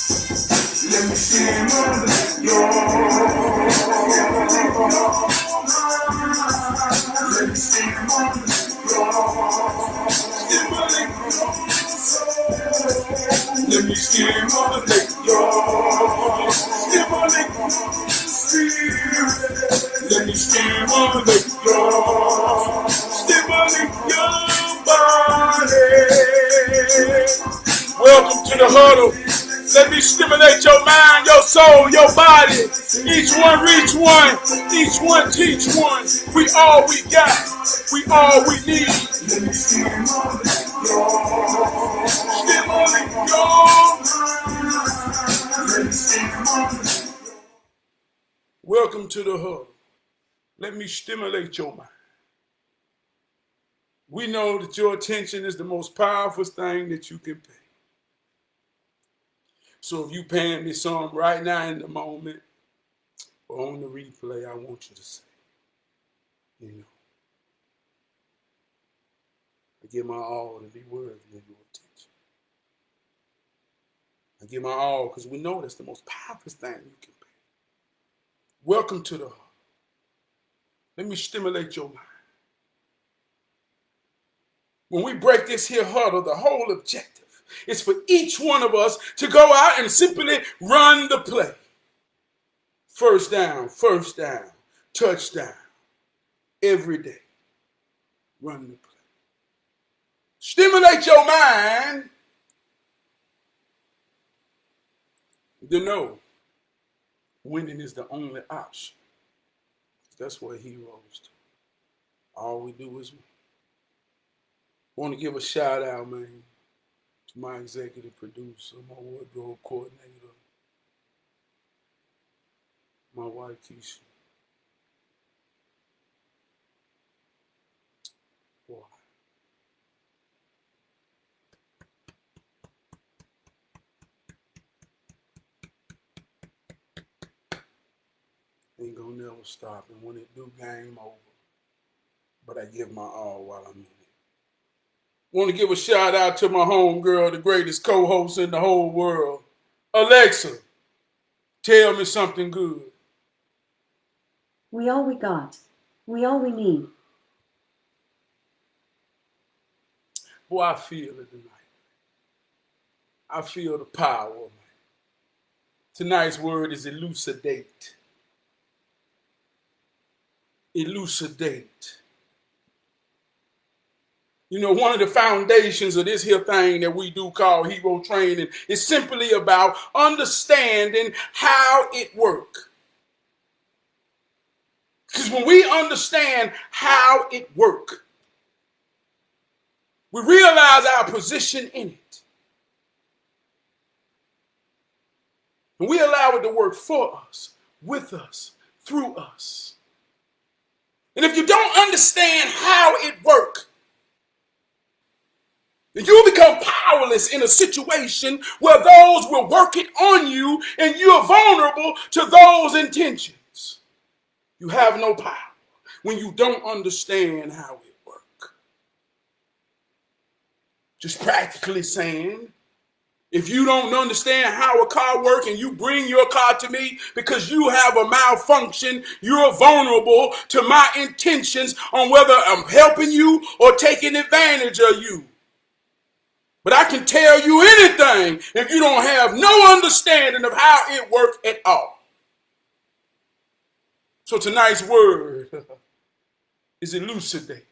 Let me stimulate your Let me stimulate Let me stimulate your Let me stimulate your body. Welcome to the huddle. Let me stimulate your mind, your soul, your body. Each one reach one. Each one teach one. We all we got. We all we need. Let me stimulate your mind. Welcome to the huddle. Let me stimulate your mind. We know that your attention is the most powerful thing that you can pay. So if you paying me some right now in the moment or on the replay, I want you to say, I give my all to be worthy of your attention. I give my all because we know that's the most powerful thing you can pay. Welcome to the heart. Let me stimulate your mind. When we break this here huddle, the whole objective is for each one of us to go out and simply run the play. First down, touchdown, every day. Run the play. Stimulate your mind to know winning is the only option. That's what heroes do. All we do is win. Want to give a shout out, man, to my executive producer, my wardrobe coordinator, my wife, Keisha. Boy. Ain't gonna never stop. And when it do, game over. But I give my all while I'm in it. Want to give a shout out to my homegirl, the greatest co-host in the whole world. Alexa, tell me something good. We all we got. We all we need. Boy, I feel it tonight. I feel the power. Tonight's word is elucidate. Elucidate. You know, one of the foundations of this here thing that we do call hero training is simply about understanding how it works. Because when we understand how it works, we realize our position in it. And we allow it to work for us, with us, through us. And if you don't understand how it works, you become powerless in a situation where those will work it on you and you're vulnerable to those intentions. You have no power when you don't understand how it works. Just practically saying, if you don't understand how a car works and you bring your car to me because you have a malfunction, you're vulnerable to my intentions on whether I'm helping you or taking advantage of you. But I can tell you anything if you don't have no understanding of how it works at all. So tonight's word is elucidate.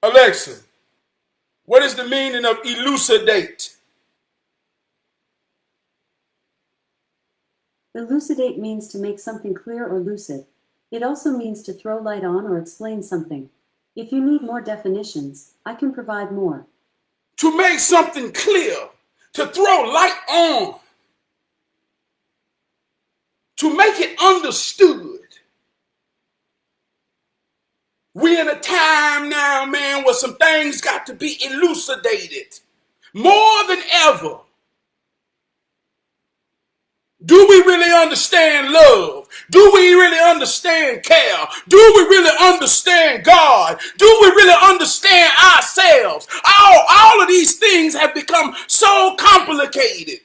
Alexa, what is the meaning of elucidate? Elucidate means to make something clear or lucid. It also means to throw light on or explain something. If you need more definitions, I can provide more. To make something clear, to throw light on, to make it understood. We're in a time now, man, where some things got to be elucidated more than ever. Do we really understand love? Do we really understand care? Do we really understand God? Do we really understand ourselves? All of these things have become become so complicated.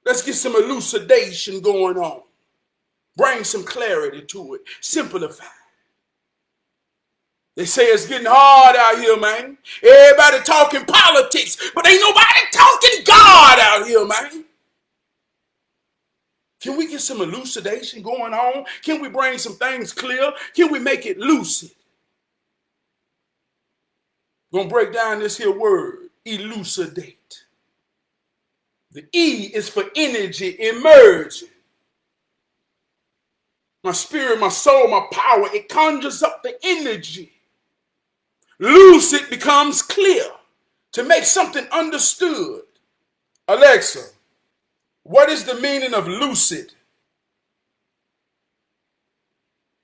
Let's get some elucidation going on. Bring some clarity to it. Simplify. They say it's getting hard out here, man. Everybody talking politics, but ain't nobody talking God out here, man. Can we get some elucidation going on? Can we bring some things clear? Can we make it lucid? Gonna break down this here word, elucidate. The E is for energy, emerging. My spirit, my soul, my power, it conjures up the energy. Lucid becomes clear to make something understood. Alexa, what is the meaning of lucid?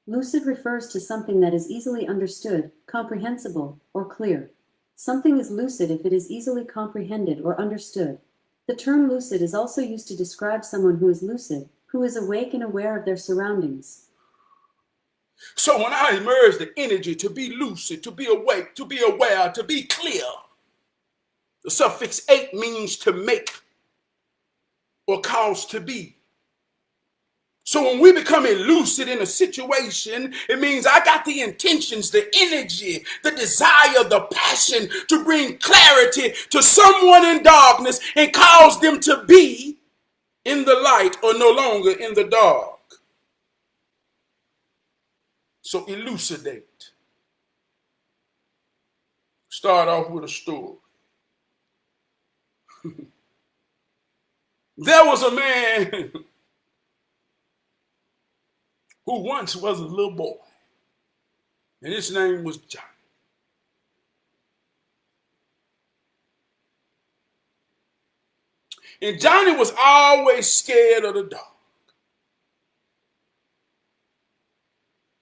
Lucid refers to something that is easily understood, comprehensible, or clear. Something is lucid if it is easily comprehended or understood. The term lucid is also used to describe someone who is lucid, who is awake and aware of their surroundings. So when I emerge the energy to be lucid, to be awake, to be aware, to be clear, the suffix ate means to make or cause to be. So when we become lucid in a situation, it means I got the intentions, the energy, the desire, the passion to bring clarity to someone in darkness and cause them to be in the light or no longer in the dark. So elucidate. Start off with a story. There was a man who once was a little boy, and his name was John. And Johnny was always scared of the dark.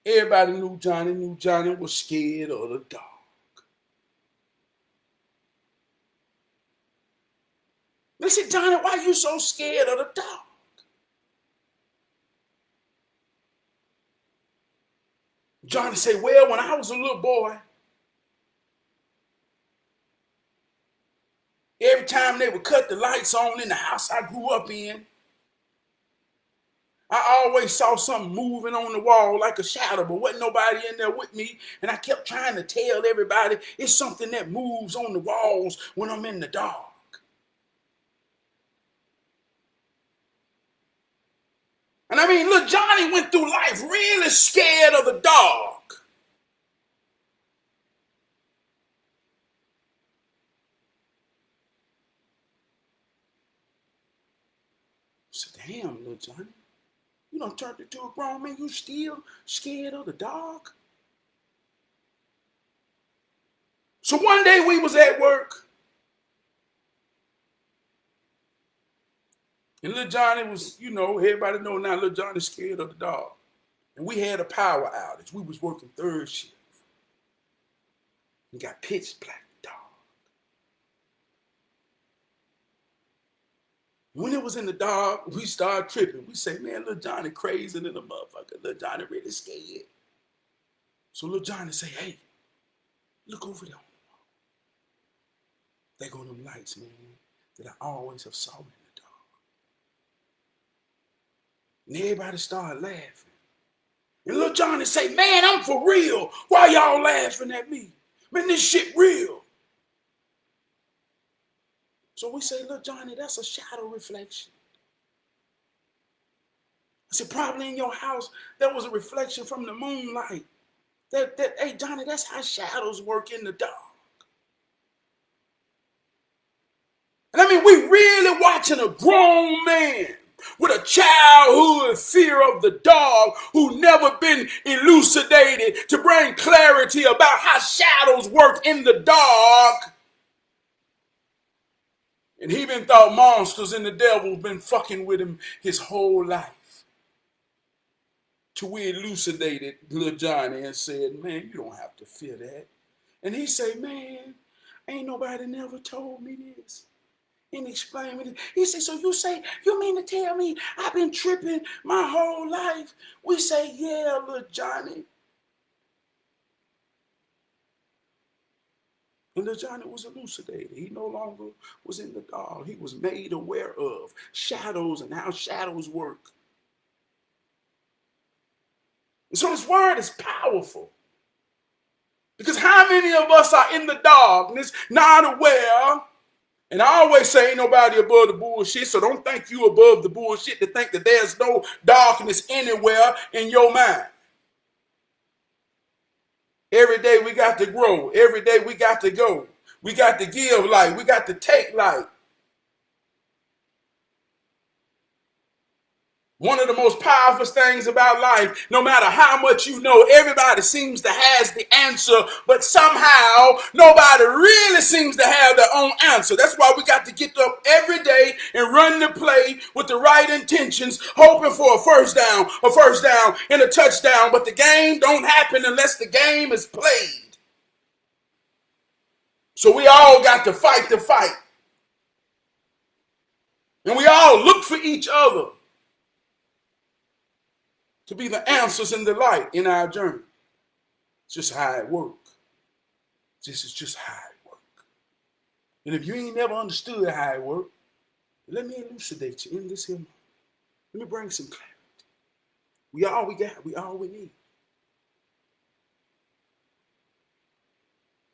Everybody knew Johnny was scared of the dark. They said, Johnny, why are you so scared of the dark? Johnny said, well, when I was a little boy, every time they would cut the lights on in the house I grew up in, I always saw something moving on the wall like a shadow, but wasn't nobody in there with me. And I kept trying to tell everybody it's something that moves on the walls when I'm in the dark. And I mean, look, Johnny went through life really scared of the dark. I said, damn, little Johnny, you done turned into a grown man. You still scared of the dark? So one day we was at work. And little Johnny was, everybody know now little Johnny's scared of the dark. And we had a power outage. We was working third shift. We got pitch black dark. When it was in the dark, we started tripping. We say, man, little Johnny crazy than a motherfucker. Little Johnny really scared. So little Johnny say, hey, look over there on the wall. There go them lights, man, that I always have saw in the dark. And everybody started laughing. And little Johnny say, man, I'm for real. Why y'all laughing at me? Man, this shit real. So we say, look, Johnny, that's a shadow reflection. I said, probably in your house, there was a reflection from the moonlight. Hey, Johnny, that's how shadows work in the dark. And I mean, we really watching a grown man with a childhood fear of the dark who never been elucidated to bring clarity about how shadows work in the dark. And he been thought monsters and the devil been fucking with him his whole life. Till we elucidated little Johnny and said, man, you don't have to fear that. And he said, man, ain't nobody never told me this. And explain me. He said, so you mean to tell me I've been tripping my whole life? We say, yeah, little Johnny. And the Johnny was elucidated. He no longer was in the dark. He was made aware of shadows and how shadows work. And so this word is powerful. Because how many of us are in the darkness, not aware? And I always say ain't nobody above the bullshit, so don't think you above the bullshit to think that there's no darkness anywhere in your mind. Every day we got to grow. Every day we got to go. We got to give light. We got to take light. One of the most powerful things about life, no matter how much you know, everybody seems to have the answer, but somehow nobody really seems to have their own answer. That's why we got to get up every day and run the play with the right intentions, hoping for a first down, and a touchdown. But the game don't happen unless the game is played. So we all got to fight the fight. And we all look for each other to be the answers and the light in our journey. It's just how it works. This is just how it works. And if you ain't never understood how it works, let me elucidate you in this here moment. Let me bring some clarity. We all we got. We all we need.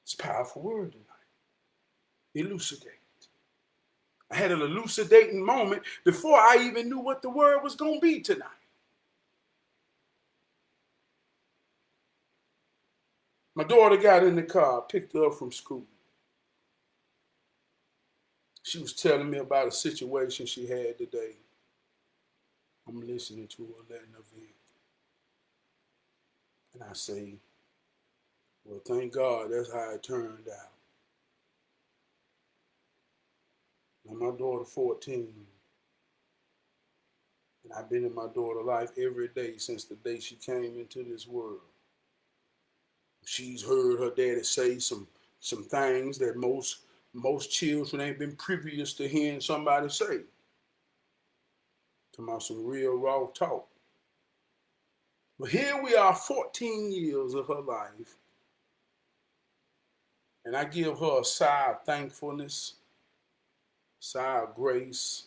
It's a powerful word tonight. Elucidate. I had an elucidating moment before I even knew what the word was going to be tonight. My daughter got in the car, picked her up from school. She was telling me about a situation she had today. I'm listening to her, letting her vent. And I say, well, thank God that's how it turned out. Now, my daughter 14, and I've been in my daughter's life every day since the day she came into this world. She's heard her daddy say some things that most children ain't been previous to hearing somebody say. Talking about some real raw talk. But here we are, 14 years of her life, and I give her a sigh of thankfulness, sigh of grace,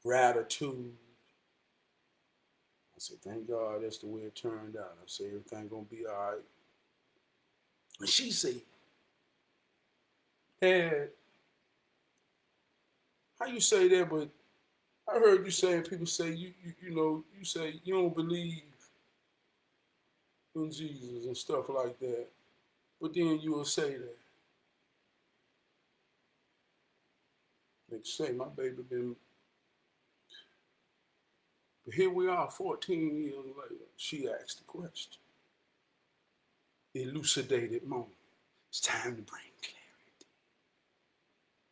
gratitude. I said, thank God that's the way it turned out. I said, everything gonna be all right. And she said, Dad, how you say that? But I heard you saying people say you say you don't believe in Jesus and stuff like that. But then you will say that. Like say my baby been. But here we are, 14 years later. She asked the question. Elucidated moment. It's time to bring clarity.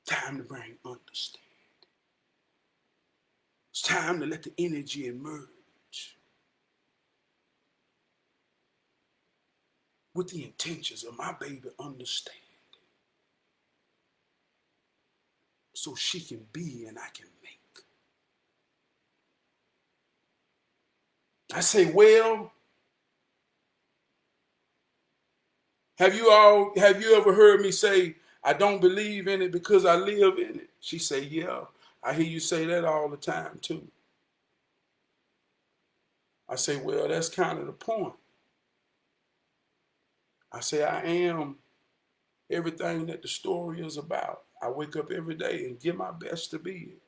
Time to bring understanding. It's time to let the energy emerge with the intentions of my baby understanding, so she can be and I can make. I say, well, have you ever heard me say, I don't believe in it because I live in it? She say, yeah, I hear you say that all the time too. I say, well, that's kind of the point. I say, I am everything that the story is about. I wake up every day and give my best to be it.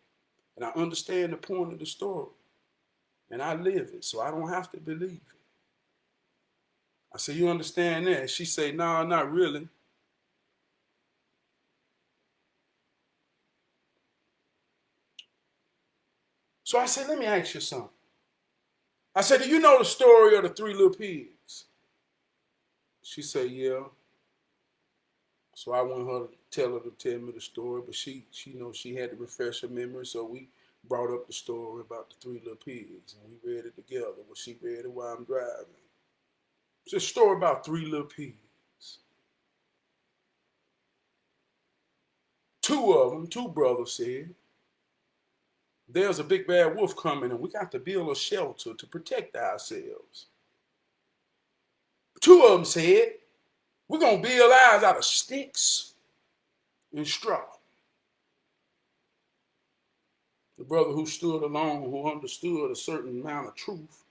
And I understand the point of the story. And I live it, so I don't have to believe it. I say, you understand that? She say, no, not really. So I said, let me ask you something. I said, do you know the story of the three little pigs? She said, yeah. So I want her to tell me the story, but she knows she had to refresh her memory, so we brought up the story about the three little pigs, and we read it together. Well, she read it while I'm driving. It's a story about three little pigs. Two brothers said, there's a big bad wolf coming and we got to build a shelter to protect ourselves. Two of them said, We're going to build ours out of sticks and straw. The brother who stood alone, who understood a certain amount of truth,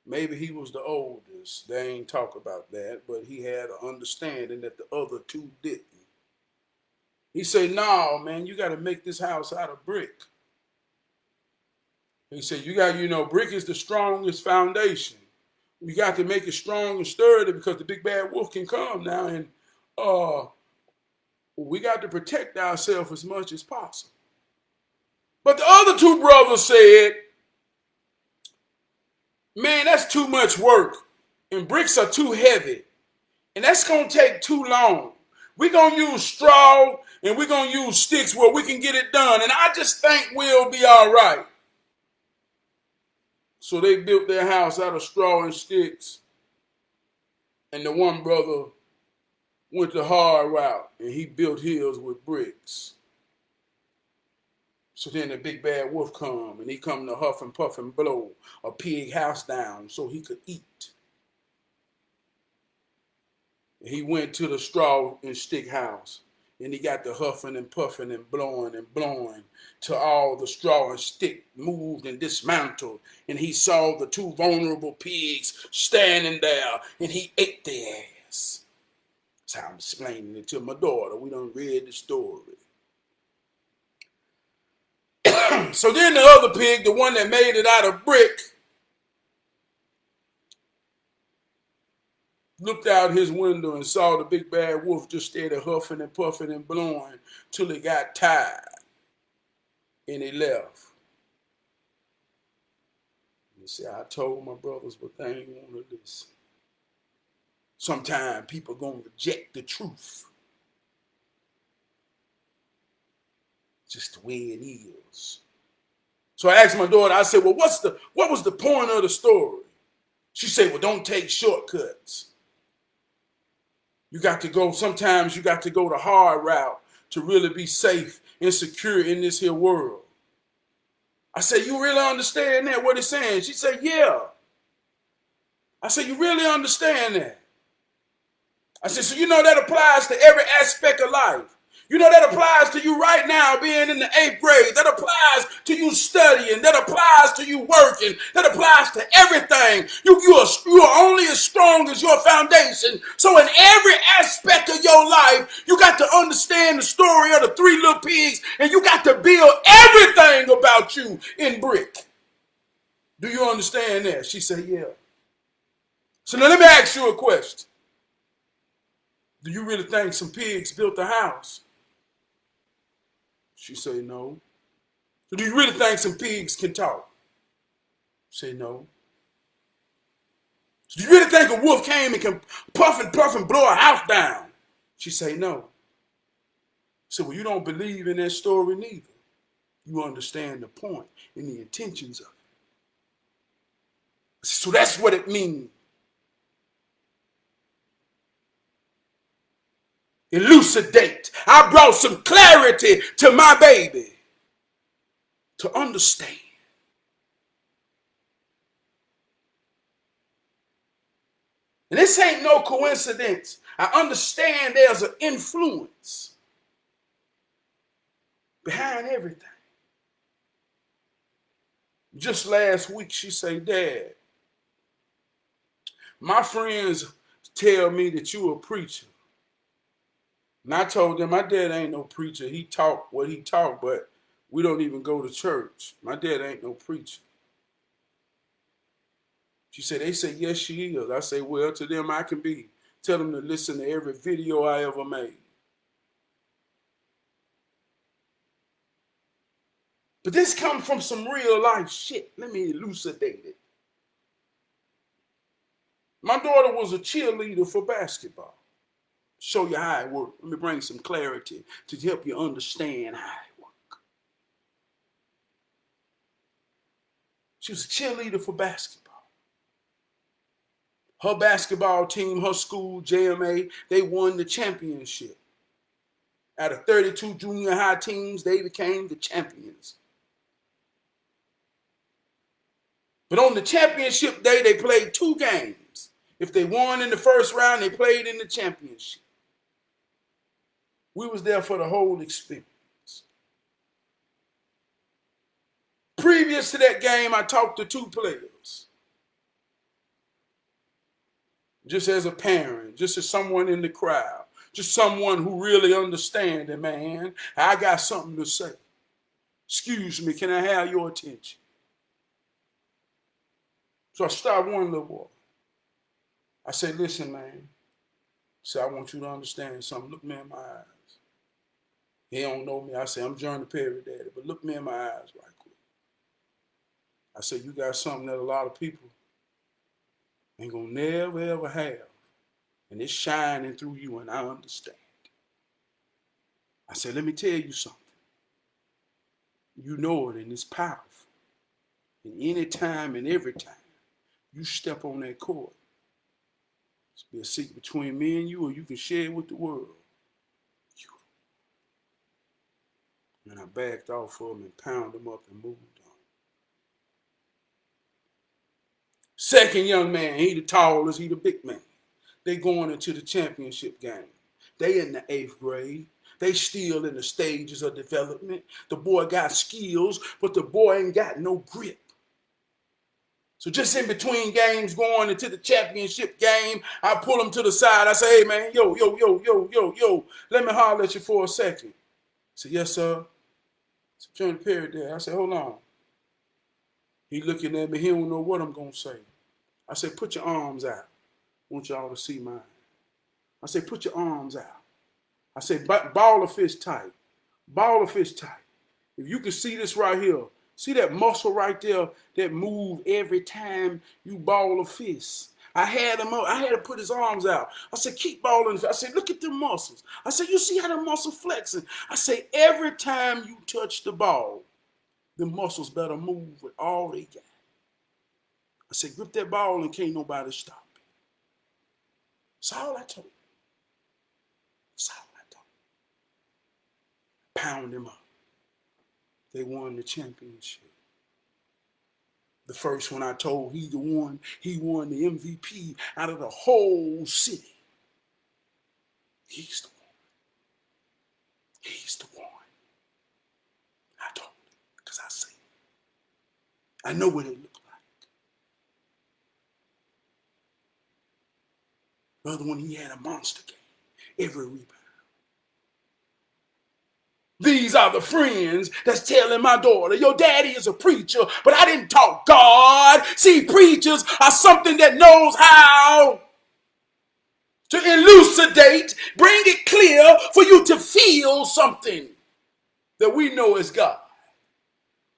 maybe he was the oldest. They ain't talk about that, but he had an understanding that the other two didn't. He said, no, man, you got to make this house out of brick. He said, brick is the strongest foundation. You got to make it strong and sturdy because the big bad wolf can come now, and we got to protect ourselves as much as possible. But the other two brothers said, man, that's too much work, and bricks are too heavy, and that's going to take too long. We're going to use straw, and we're going to use sticks where we can get it done, and I just think we'll be all right. So they built their house out of straw and sticks. And the one brother went the hard route and he built his with bricks. So then the big bad wolf come and he come to huff and puff and blow a pig house down so he could eat. And he went to the straw and stick house. And he got the huffing and puffing and blowing till all the straw and stick moved and dismantled. And he saw the two vulnerable pigs standing there and he ate their ass. That's how I'm explaining it to my daughter. We done read the story. So then the other pig, the one that made it out of brick, looked out his window and saw the big bad wolf just steady huffing and puffing and blowing till he got tired and he left. You see, I told my brothers, but they ain't want to listen. Sometimes people gonna reject the truth. Just the way it is. So I asked my daughter, I said, well, what was the point of the story? She said, well, don't take shortcuts. Sometimes you got to go the hard route to really be safe and secure in this here world. I said, you really understand that, what it's saying? She said, yeah. I said, you really understand that? I said, so that applies to every aspect of life. That applies to you right now being in the 8th grade. That applies to you studying. That applies to you working. That applies to everything. You are only as strong as your foundation. So in every aspect of your life, you got to understand the story of the 3 little pigs, and you got to build everything about you in brick. Do you understand that? She said, yeah. So now let me ask you a question. Do you really think some pigs built a house? She said, no. So do you really think some pigs can talk? Say no. So do you really think a wolf came and can puff and blow a house down? She said, no. I said, well, you don't believe in that story neither. You understand the point and the intentions of it. So that's what it means. Elucidate. I brought some clarity to my baby to understand. And this ain't no coincidence. I understand there's an influence behind everything. Just last week, she said, Dad, my friends tell me that you a preacher. And I told them my dad ain't no preacher. He taught what he taught, but we don't even go to church. My dad ain't no preacher. She said, they say, yes, she is. I say, well, to them I can be. Tell them to listen to every video I ever made. But this comes from some real life shit. Let me elucidate it. My daughter was a cheerleader for basketball. Show you how it works. Let me bring some clarity to help you understand how it works. She was a cheerleader for basketball. Her basketball team, her school, JMA, they won the championship. Out of 32 junior high teams, they became the champions. But on the championship day, they played 2 games. If they won in the first round, they played in the championship. We was there for the whole experience. Previous to that game, I talked to two players. Just as a parent, just as someone in the crowd, just someone who really understands it, man. I got something to say. Excuse me, can I have your attention? So I stopped one little boy. I said, listen, man. I said, I want you to understand something. Look me in my eyes. He don't know me. I said, I'm Johnny Perry, Daddy, but look me in my eyes right quick. I said, you got something that a lot of people ain't gonna never, ever have. And it's shining through you, and I understand. I said, let me tell you something. You know it, and it's powerful. And any time and every time you step on that court, it's be a secret between me and you, or you can share it with the world. And I backed off of him and pounded him up and moved on. Second young man, he the tallest, he the big man. They going into the championship game. They in the 8th grade. They still in the stages of development. The boy got skills, but the boy ain't got no grip. So just in between games going into the championship game, I pull him to the side. I say, hey, man, yo, let me holler at you for a second. I said, yes, sir. I said, Johnny Perry there. I said, hold on. He looking at me. He don't know what I'm going to say. I said, put your arms out. I want y'all to see mine. I said, put your arms out. I said, ball the fist tight. Ball the fist tight. If you can see this right here, see that muscle right there that move every time you ball a fist. I had him up. I had to put his arms out. I said, keep balling. I said, look at the muscles. I said, you see how the muscle flexing? I say, every time you touch the ball, the muscles better move with all they got. I said, grip that ball and can't nobody stop it. That's all I told him. That's all I told him. Pound him up. They won the championship. The first one I told, he won the MVP out of the whole city. He's the one. He's the one. I told him, because I see it. I know what it looked like. The other one, he had a monster game. Every rebound. These are the friends that's telling my daughter, your daddy is a preacher, but I didn't talk God. See, preachers are something that knows how to elucidate, bring it clear for you to feel something that we know is God.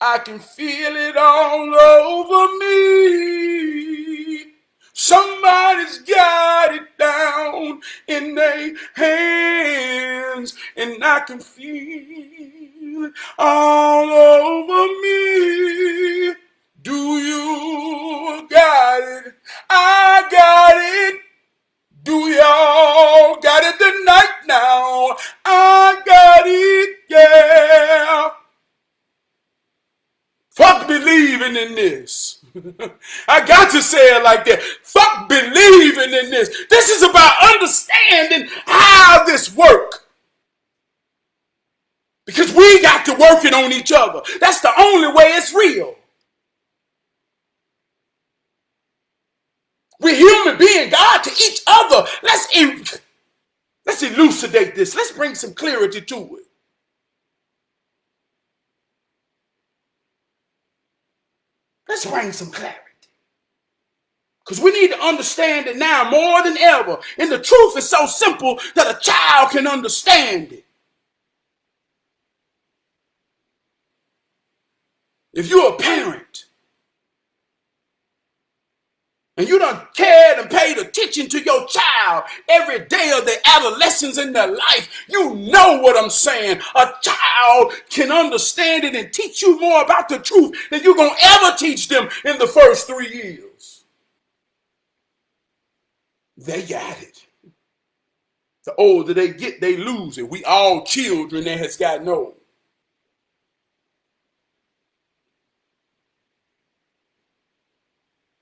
I can feel it all over me. Somebody's got it down in their hands, and I can feel it all over me. Do you got it? I got it. Do y'all got it tonight now? I got it, yeah. Fuck believing in this. I got to say it like that. Fuck believing in this. This is about understanding how this works. Because we got to work it on each other. That's the only way it's real. We're human beings, God, to each other. Let's elucidate this. Let's bring some clarity to it. Let's bring some clarity. Because we need to understand it now more than ever. And the truth is so simple that a child can understand it. If you're a parent and you done cared and paid attention to your child every day of their adolescence in their life, you know what I'm saying. A child can understand it and teach you more about the truth than you're going to ever teach them in the first 3 years. They got it. The older they get, they lose it. We all children that has gotten old.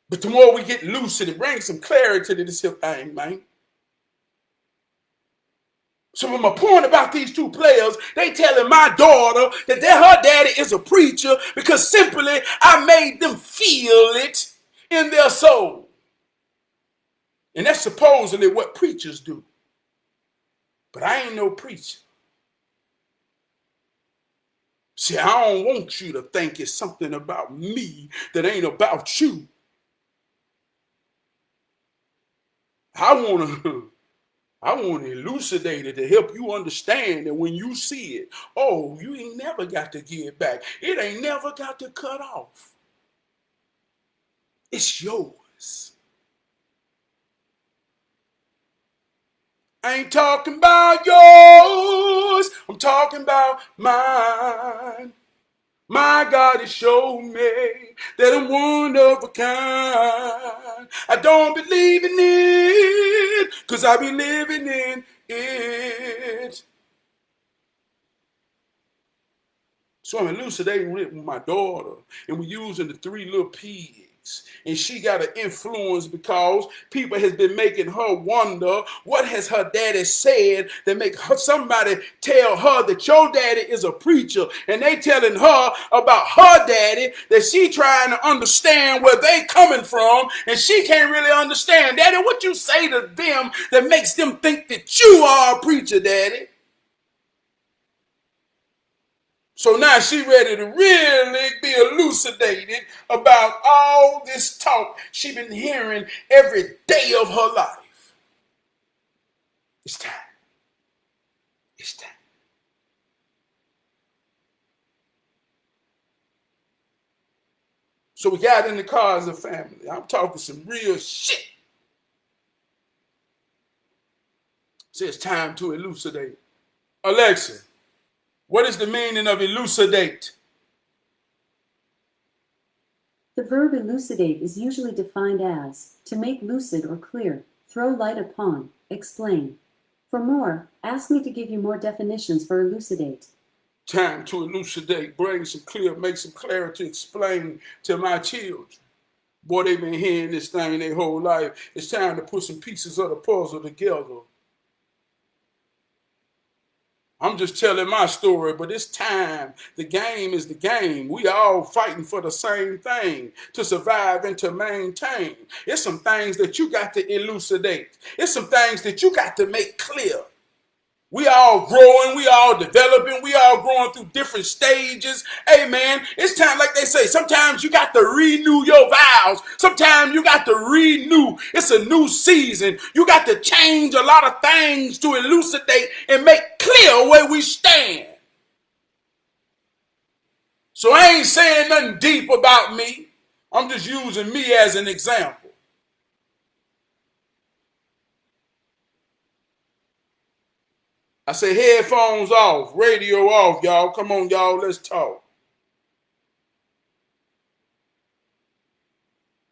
But the more we get lucid, it brings some clarity to this here thing, man. So from a point about these two players, they telling my daughter that her daddy is a preacher because simply I made them feel it in their soul. And that's supposedly what preachers do. But I ain't no preacher. See, I don't want you to think it's something about me that ain't about you. I want to elucidate it to help you understand that when you see it, oh, you ain't never got to give back. It ain't never got to cut off. It's yours. I ain't talking about yours. I'm talking about mine. My God has shown me that I'm one of a kind. I don't believe in it, because I be living in it. So I'm elucidating with my daughter, and we're using the 3 little pigs. And she got an influence because people has been making her wonder what has her daddy said that make somebody tell her that your daddy is a preacher, and they telling her about her daddy that she trying to understand where they coming from, and she can't really understand. Daddy, what you say to them that makes them think that you are a preacher, Daddy? So now she ready to really be elucidated about all this talk she been hearing every day of her life. It's time. It's time. So we got in the car as a family. I'm talking some real shit. So it's time to elucidate. Alexa, what is the meaning of elucidate? The verb elucidate is usually defined as to make lucid or clear, throw light upon, explain. For more, ask me to give you more definitions for elucidate. Time to elucidate, bring some clear, make some clarity, explain to my children. Boy, they've been hearing this thing their whole life. It's time to put some pieces of the puzzle together. I'm just telling my story, but it's time. The game is the game. We all fighting for the same thing, to survive and to maintain. It's some things that you got to elucidate. It's some things that you got to make clear. We all growing, we all developing, we all growing through different stages. Hey man, it's time, like they say, sometimes you got to renew your vows. Sometimes you got to renew. It's a new season. You got to change a lot of things to elucidate and make clear where we stand. So I ain't saying nothing deep about me. I'm just using me as an example. I say headphones off, radio off, y'all. Come on, y'all, let's talk.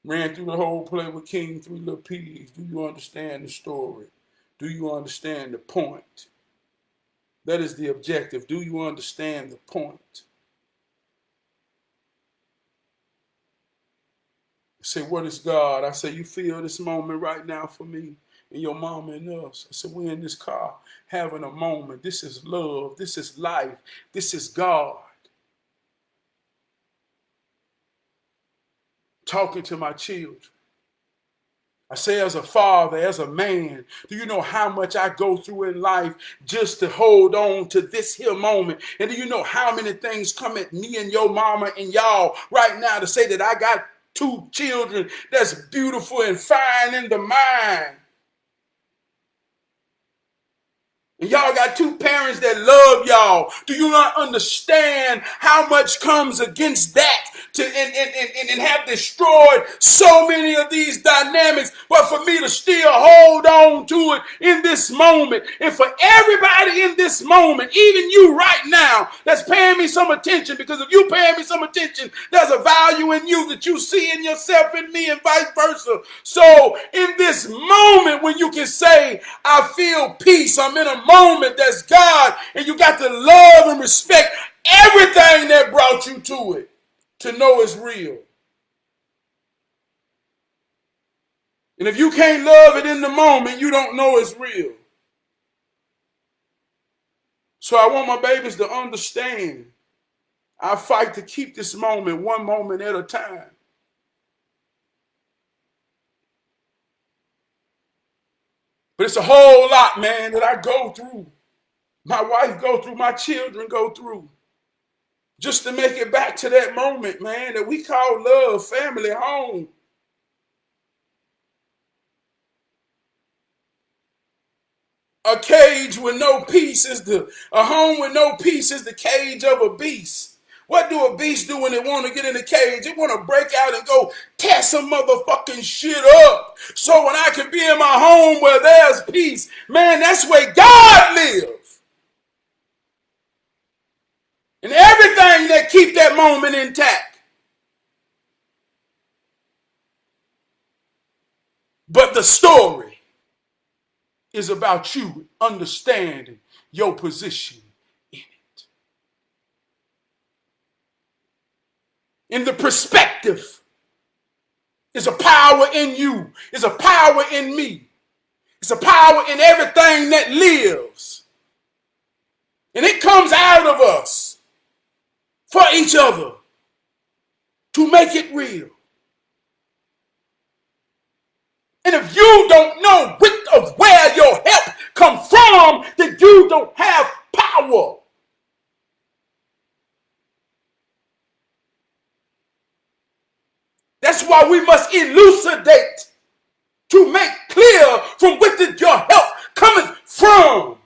Ran through the whole play with King 3 Little Pigs. Do you understand the story? Do you understand the point? That is the objective. Do you understand the point? I say, what is God? I say, you feel this moment right now for me and your mama and us. I said, we're in this car having a moment. This is love. This is life. This is God. Talking to my children. I say, as a father, as a man, do you know how much I go through in life just to hold on to this here moment? And do you know how many things come at me and your mama and y'all right now to say that I got 2 children that's beautiful and fine in the mind? And y'all got 2 parents that love y'all. Do you not understand how much comes against that and have destroyed so many of these dynamics? But for me to still hold on to it in this moment, and for everybody in this moment, even you right now that's paying me some attention, because if you paying me some attention, there's a value in you that you see in yourself in me and vice versa. So in this moment when you can say, I feel peace, I'm in a moment that's God, and you got to love and respect everything that brought you to it, to know it's real. And if you can't love it in the moment, you don't know it's real. So I want my babies to understand. I fight to keep this moment one moment at a time. But it's a whole lot, man, that I go through. My wife go through, my children go through. Just to make it back to that moment, man, that we call love, family, home. A cage with no peace a home with no peace is the cage of a beast. What do a beast do when it want to get in the cage? It want to break out and go tear some motherfucking shit up. So when I can be in my home where there's peace, man, that's where God lives. And everything that keep that moment intact. But the story is about you understanding your position in it. In the perspective is a power in you, is a power in me. It's a power in everything that lives. And it comes out of us for each other to make it real. And if you don't know of where your help comes from, then you don't have power. That's why we must elucidate to make clear from where did your help coming from.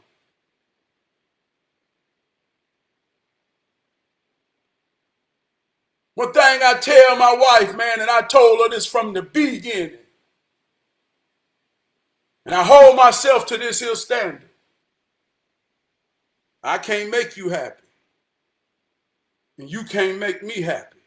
One thing I tell my wife, man, and I told her this from the beginning, and I hold myself to this here standard. I can't make you happy, and you can't make me happy.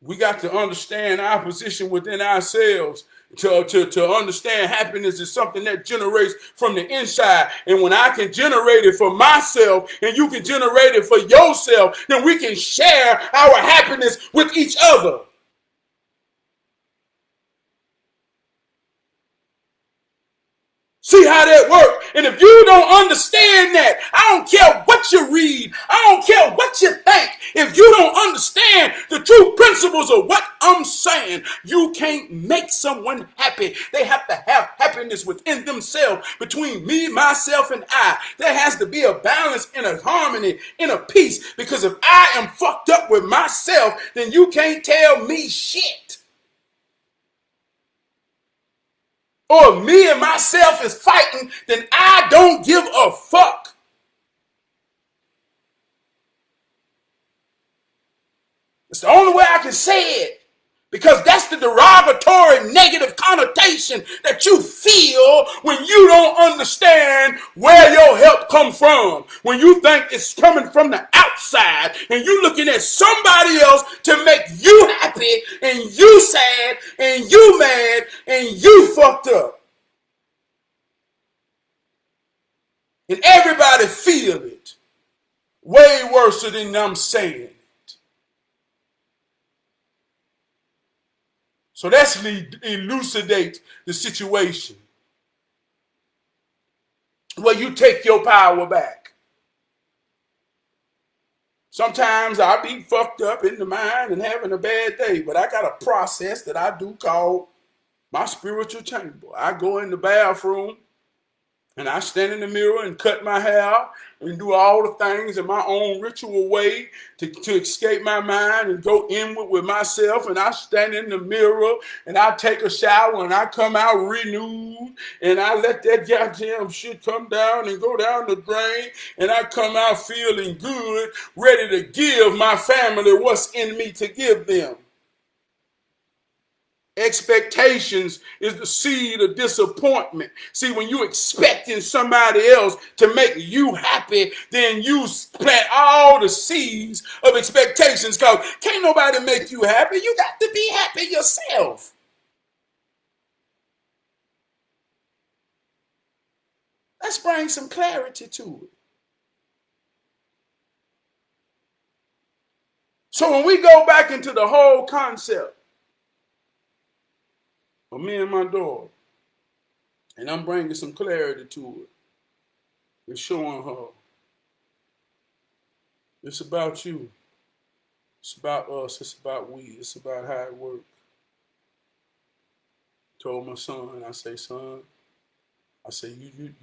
We got to understand our position within ourselves to understand happiness is something that generates from the inside. And when I can generate it for myself and you can generate it for yourself, then we can share our happiness with each other. See how that works? And if you don't understand that, I don't care what you read. I don't care what you think. If you don't understand the true principles of what I'm saying, you can't make someone happy. They have to have happiness within themselves, between me, myself, and I. There has to be a balance and a harmony and a peace. Because if I am fucked up with myself, then you can't tell me shit. Or me and myself is fighting, then I don't give a fuck. It's the only way I can say it. Because that's the derogatory negative connotation that you feel when you don't understand where your help comes from. When you think it's coming from the outside and you looking at somebody else to make you happy and you sad and you mad and you fucked up. And everybody feel it way worse than I'm saying it. So let's elucidate the situation where you take your power back. Sometimes I'll be fucked up in the mind and having a bad day, but I got a process that I do called my spiritual chamber. I go in the bathroom and I stand in the mirror and cut my hair and do all the things in my own ritual way to escape my mind and go inward with myself. And I stand in the mirror and I take a shower and I come out renewed and I let that goddamn shit come down and go down the drain. And I come out feeling good, ready to give my family what's in me to give them. Expectations is the seed of disappointment. See, when you're expecting somebody else to make you happy, then you plant all the seeds of expectations, because can't nobody make you happy. You got to be happy yourself. Let's bring some clarity to it. So when we go back into the whole concept of me and my daughter, and I'm bringing some clarity to it and showing her it's about you, it's about us, it's about we, it's about how it works. Told my son, I say, son, I say you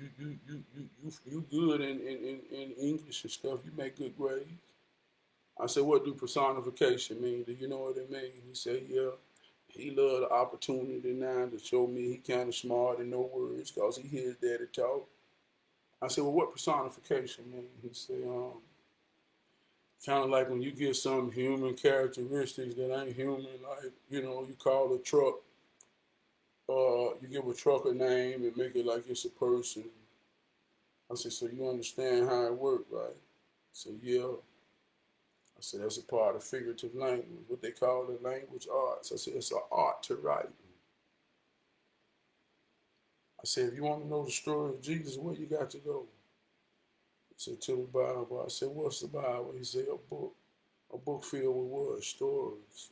good in English and stuff. You make good grades. I said, what do personification mean? Do you know what it means? He said, yeah. He loved the opportunity now to show me he kind of smart and know words because he hears daddy talk. I said, well, what personification mean? He said, kind of like when you get some human characteristics that ain't human, like, you call a truck, you give a truck a name and make it like it's a person. I said, so you understand how it works, right? I said, yeah. I said, that's a part of figurative language, what they call the language arts. I said, it's an art to write. I said, if you want to know the story of Jesus, where you got to go? He said, to the Bible. I said, what's the Bible? He said, a book. A book filled with what? Stories.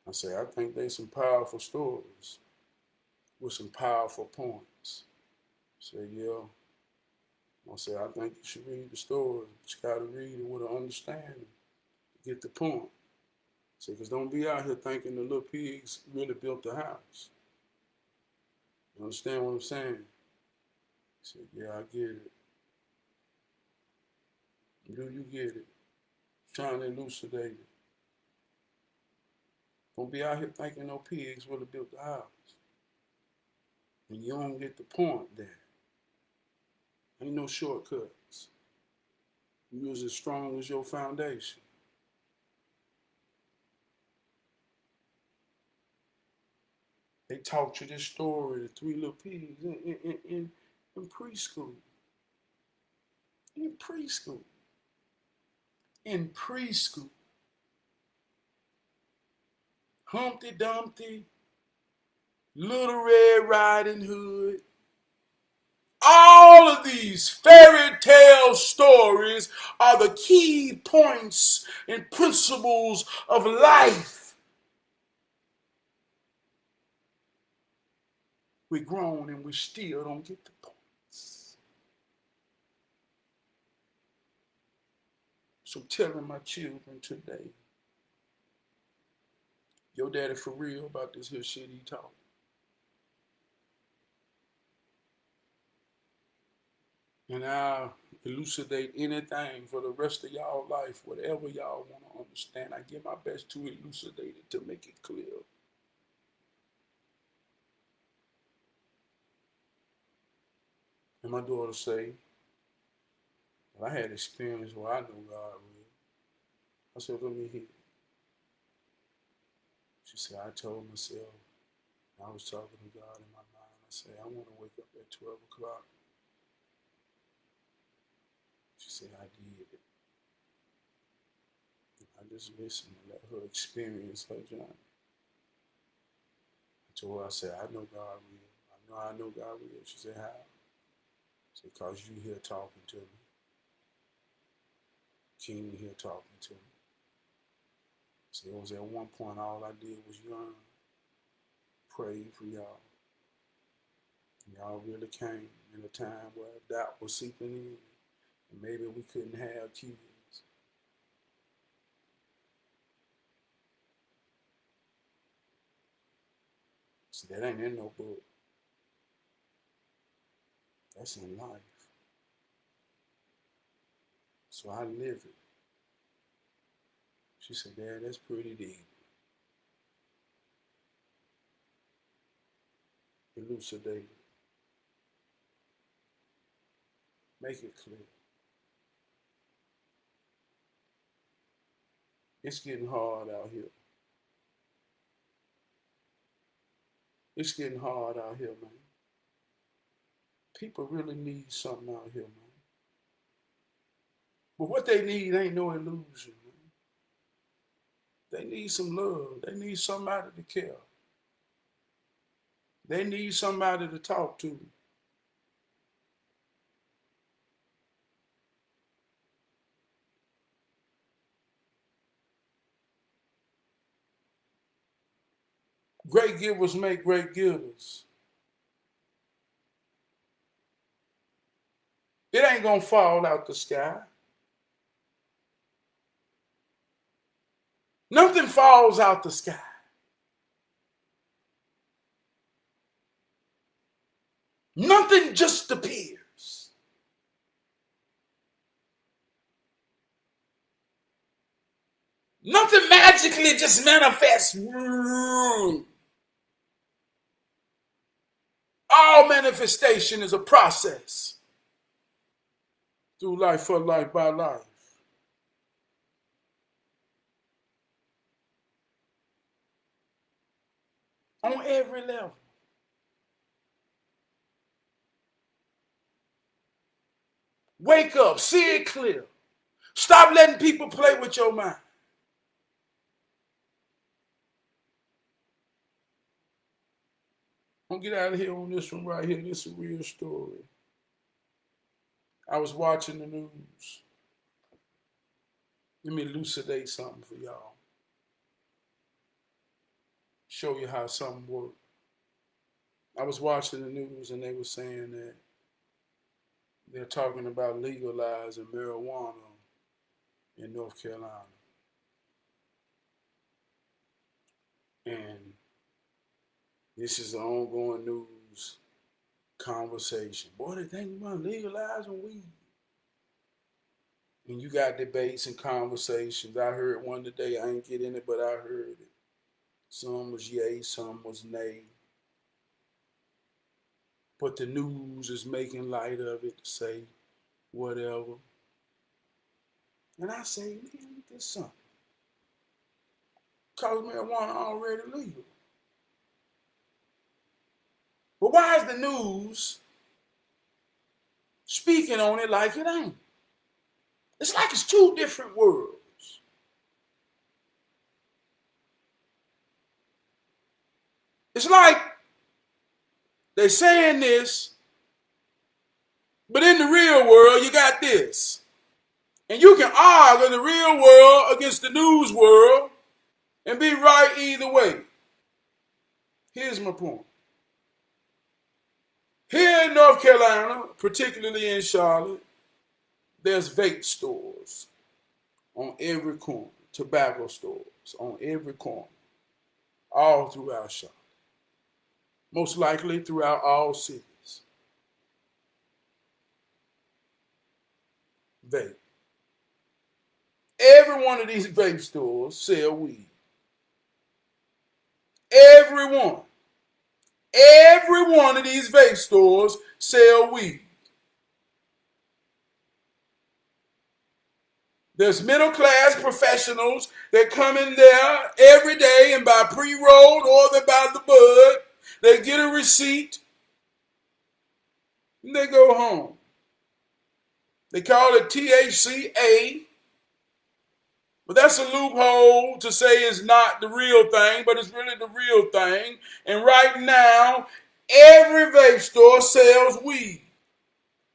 I said, I think there's some powerful stories with some powerful points. I said, yeah. I said, I think you should read the story, but you got to read it with an understanding to get the point. I said, because don't be out here thinking the little pigs really built the house. You understand what I'm saying? He said, yeah, I get it. Do you get it? Trying to elucidate it. Don't be out here thinking no pigs really built the house. And you don't get the point there. Ain't no shortcuts. You as strong as your foundation. They taught you this story, the three little pigs, in preschool. In preschool. In preschool. Humpty Dumpty, Little Red Riding Hood. All of these fairy tale stories are the key points and principles of life. We're grown and we still don't get the points. So I'm telling my children today, your daddy for real about this here shit he taught. And I'll elucidate anything for the rest of y'all life, whatever y'all want to understand. I give my best to elucidate it, to make it clear. And my daughter say, well, I had experience where I know God real. I said, let me hear. She said, I told myself, I was talking to God in my mind. I said, I want to wake up at 12 o'clock. She said, I did. I just listened and let her experience her journey. I told her, I said, I know God real. I know God real. She said, how? I said, because you here talking to me. King here talking to me. So it was at one point all I did was yearn, pray for y'all. And y'all really came in a time where doubt was seeping in, and maybe we couldn't have kids. So that ain't in no book. That's in life. So I live it. She said, Dad, that's pretty deep. Elucidate it. Make it clear. It's getting hard out here. It's getting hard out here, man. People really need something out here, man. But what they need ain't no illusion, man. They need some love. They need somebody to care. They need somebody to talk to. Great givers make great givers. It ain't gonna fall out the sky. Nothing falls out the sky. Nothing just appears. Nothing magically just manifests. All manifestation is a process through life, for life, by life. On every level. Wake up, see it clear. Stop letting people play with your mind. I'm gonna get out of here on this one right here. This is a real story. I was watching the news. Let me elucidate something for y'all. Show you how something works. I was watching the news and they were saying that they're talking about legalizing marijuana in North Carolina. And this is an ongoing news conversation. Boy, they think about legalizing weed. And you got debates and conversations. I heard one today. I ain't get in it, but I heard it. Some was yay, some was nay. But the news is making light of it to say whatever. And I say, man, this something. Because marijuana already legal. But why is the news speaking on it like it ain't? It's like it's two different worlds. It's like they're saying this, but in the real world, you got this. And you can argue the real world against the news world and be right either way. Here's my point. Here in North Carolina, particularly in Charlotte, there's vape stores on every corner, tobacco stores on every corner, all throughout Charlotte. Most likely throughout all cities. Vape. Every one of these vape stores sell weed. Every one. Every one of these vape stores sell weed. There's middle class professionals that come in there every day and buy pre-rolled or they buy the bud. They get a receipt and they go home. They call it THCA, but that's a loophole to say it's not the real thing, but it's really the real thing. And right now, every vape store sells weed.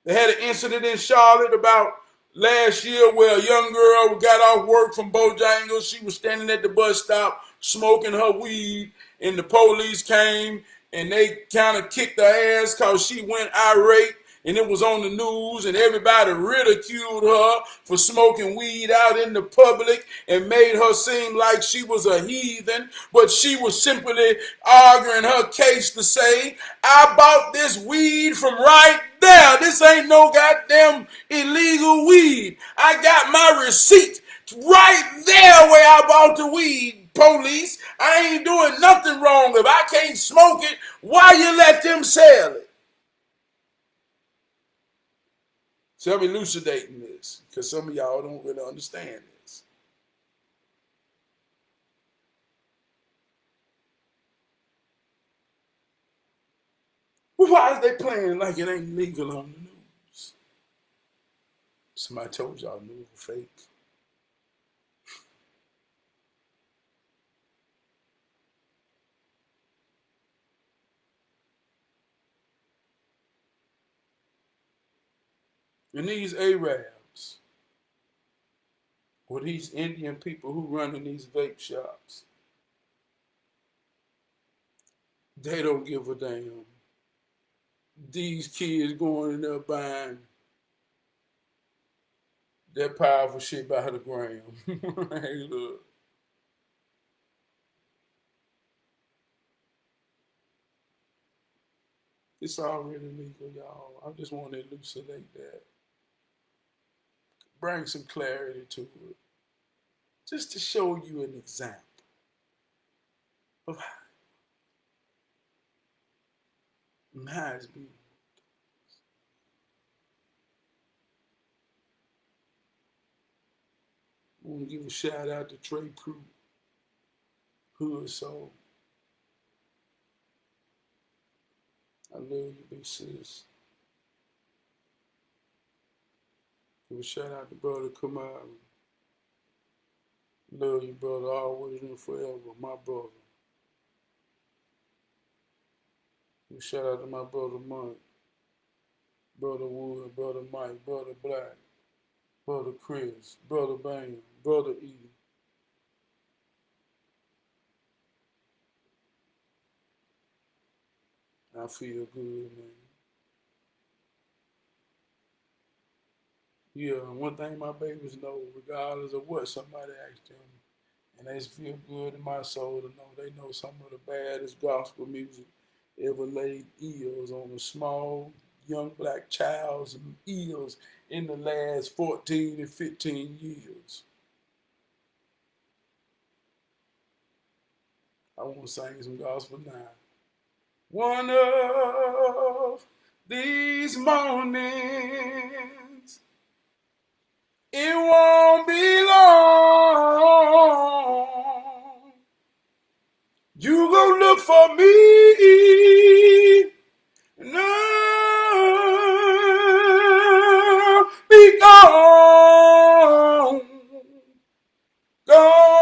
They had an incident in Charlotte about last year where a young girl got off work from Bojangles. She was standing at the bus stop smoking her weed, and the police came and they kind of kicked her ass because she went irate. And it was on the news, and everybody ridiculed her for smoking weed out in the public and made her seem like she was a heathen. But she was simply arguing her case to say, I bought this weed from right there. This ain't no goddamn illegal weed. I got my receipt right there where I bought the weed, police. I ain't doing nothing wrong. If I can't smoke it, why you let them sell it? So I'm elucidating this because some of y'all don't really understand this. Well, why is they playing like it ain't legal on the news? Somebody told y'all news was fake. And these Arabs, or these Indian people who run in these vape shops, They don't give a damn. These kids going in there buying that powerful shit by the gram. Hey, look. It's already legal, y'all. I just want to elucidate that. Bring some clarity to it. Just to show you an example of how it's being. I want to give a shout out to Trey Crew, Hood Soul. I love you, big sis. Give a shout out to brother Kamari. Love you, brother, always and forever, my brother. Give a shout out to my brother Mike, brother Wood, brother Mike, brother Black, brother Chris, brother Bam, brother E. I feel good, man. Yeah, one thing my babies know, regardless of what somebody asks them, and they feel good in my soul to know they know some of the baddest gospel music ever laid ears on a small young black child's ears in the last 14 and 15 years. I want to sing some gospel now. One of these mornings, it won't be long. You go look for me. No, be gone. Gone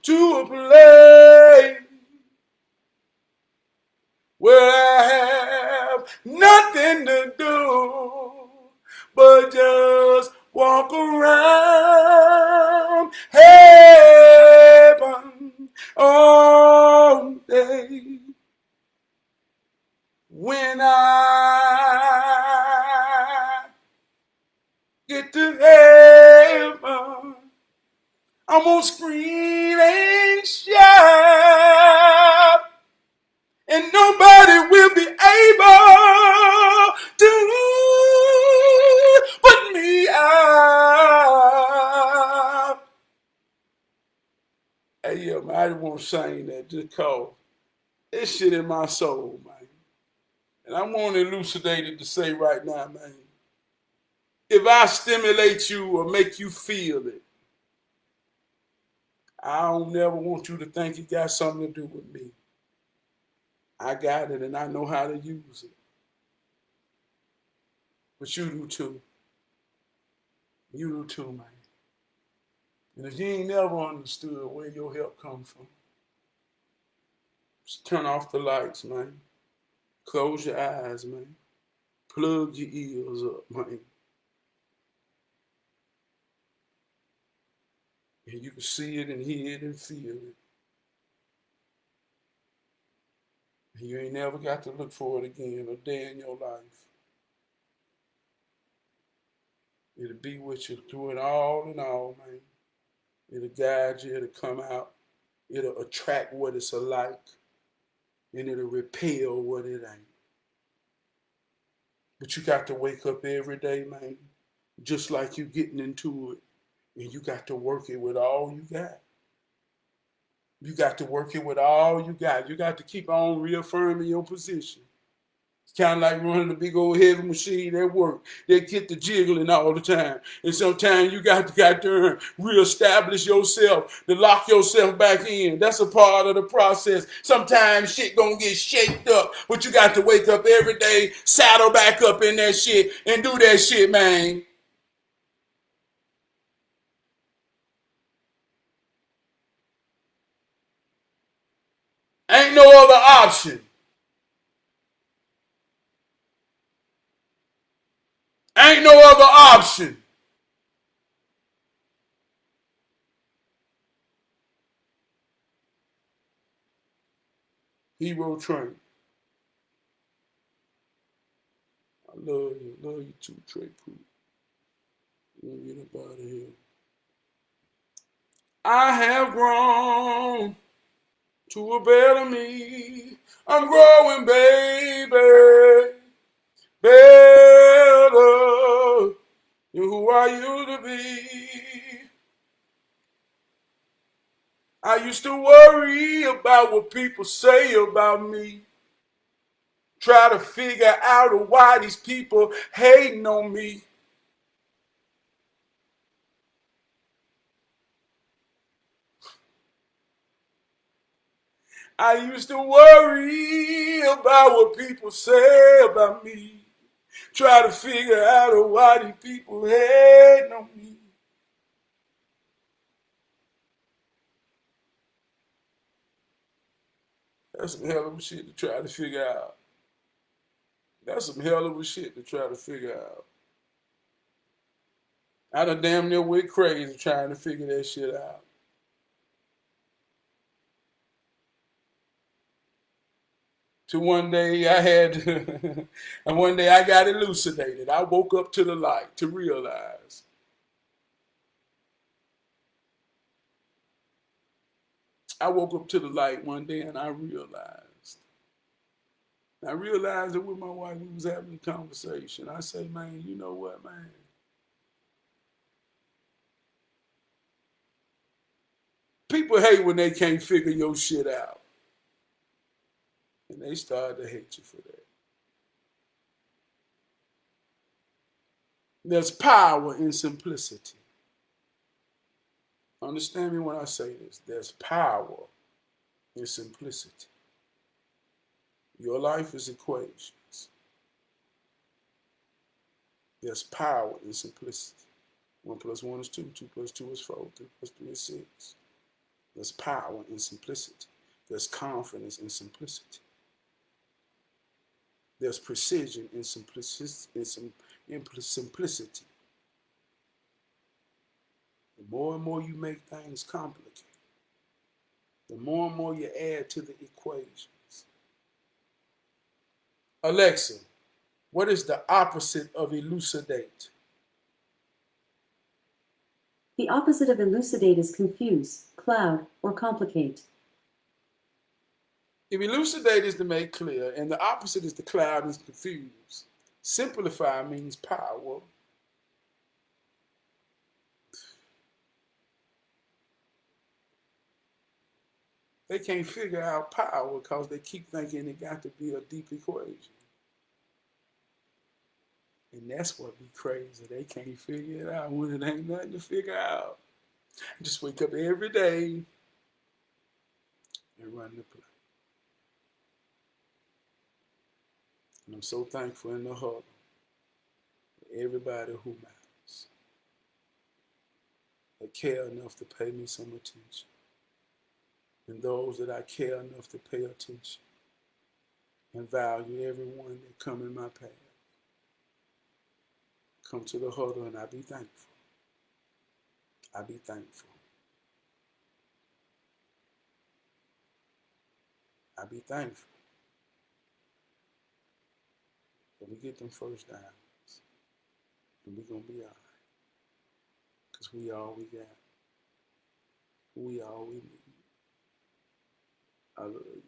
to a place where I have nothing to do but just walk around heaven all day. When I get to heaven, I'm gonna scream and shout, and nobody will be able to put me out. Hey, yo, man, I just want to sing that just cause it's shit in my soul, man. And I want to elucidate it to say right now, man. If I stimulate you or make you feel it, I don't never want you to think it got something to do with me. I got it and I know how to use it. But you do too. You do too, man. And if you ain't never understood where your help comes from, just turn off the lights, man. Close your eyes, man. Plug your ears up, man. And you can see it and hear it and feel it. And you ain't never got to look for it again a day in your life. It'll be with you through it all and all, man. It'll guide you, it'll come out, it'll attract what it's alike, and it'll repel what it ain't. But you got to wake up every day, man, just like you getting into it, and you got to work it with all you got. You got to work it with all you got. You got to keep on reaffirming your position. It's kind of like running a big old heavy machine at work. They get the jiggling all the time. And sometimes you got to reestablish yourself, to lock yourself back in. That's a part of the process. Sometimes shit gonna get shaped up, but you got to wake up every day, saddle back up in that shit, and do that shit, man. Ain't no other option. Ain't no other option. Hero Train. I love you too, Trey Pruitt. Let me get up out of here. I have grown to a better me. I'm growing, baby, better than who I used to be. I used to worry about what people say about me. Try to figure out why these people hating on me. I used to worry about what people say about me. Try to figure out why these people hating on me. That's some hell of a shit to try to figure out. That's some hell of a shit to try to figure out. I done damn near went crazy trying to figure that shit out. To one day I had, and one day I got elucidated. I woke up to the light to realize. I woke up to the light one day and I realized. I realized that with my wife, we was having a conversation. I say, man, you know what, man? People hate when they can't figure your shit out. And they start to hate you for that. There's power in simplicity. Understand me when I say this. There's power in simplicity. Your life is equations. There's power in simplicity. 1 plus 1 is 2. 2 plus 2 is 4. 3 plus 3 is 6. There's power in simplicity. There's confidence in simplicity. There's precision in simplicity. The more and more you make things complicated, the more and more you add to the equations. Alexa, what is the opposite of elucidate? The opposite of elucidate is confuse, cloud, or complicate. If elucidate is to make clear, and the opposite is to cloud and confuse, simplify means power. They can't figure out power because they keep thinking it got to be a deep equation. And that's what be crazy. They can't figure it out when it ain't nothing to figure out. Just wake up every day and run the play. And I'm so thankful in the huddle for everybody who matters. They care enough to pay me some attention. And those that I care enough to pay attention and value everyone that come in my path. Come to the huddle and I be thankful. I be thankful. I be thankful. But we get them first downs. And we gonna be all right. Because we all we got. We all we need. I love you.